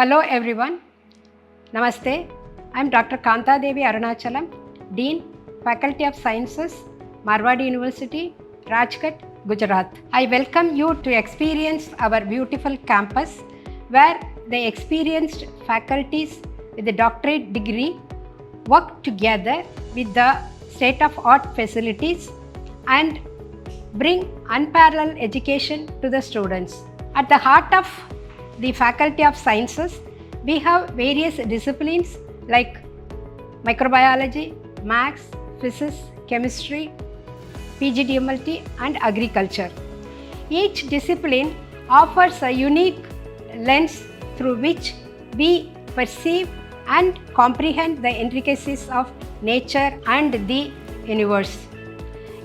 Hello everyone. Namaste. I am Dr. Kantha Devi Arunachalam, Dean, Faculty of Sciences, Marwadi University, Rajkot, Gujarat. I welcome you to experience our beautiful campus where the experienced faculties with a doctorate degree work together with the state-of-art facilities and bring unparalleled education to the students. At the heart of the Faculty of Sciences, we have various disciplines like microbiology, maths, physics, chemistry, PGDMLT and agriculture. Each discipline offers a unique lens through which we perceive and comprehend the intricacies of nature and the universe.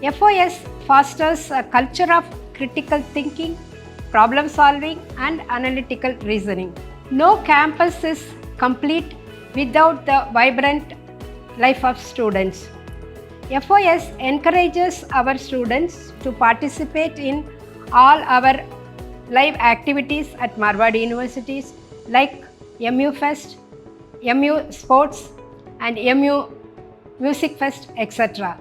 FOS fosters a culture of critical thinking, problem solving and analytical reasoning. No campus is complete without the vibrant life of students. FOS encourages our students to participate in all our live activities at Marwadi universities like MU Fest, MU Sports and MU Music Fest, etc.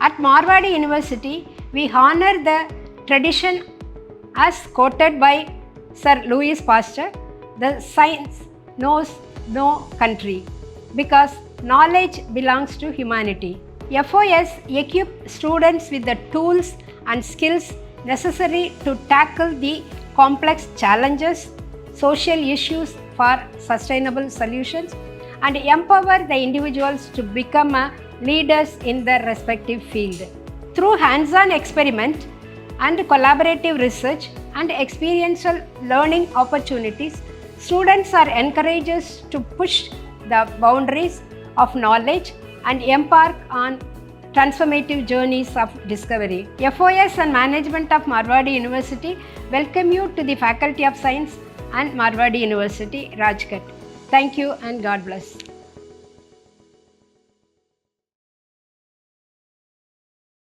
At Marwadi University, we honor the tradition as quoted by Sir Louis Pasteur, the science knows no country because knowledge belongs to humanity. FOS equips students with the tools and skills necessary to tackle the complex challenges, social issues for sustainable solutions, and empower the individuals to become leaders in their respective field. Through hands-on experiment and collaborative research and experiential learning opportunities, students are encouraged to push the boundaries of knowledge and embark on transformative journeys of discovery. FOS and management of Marwadi University welcome you to the Faculty of Science and Marwadi University, Rajkot. Thank you and God bless.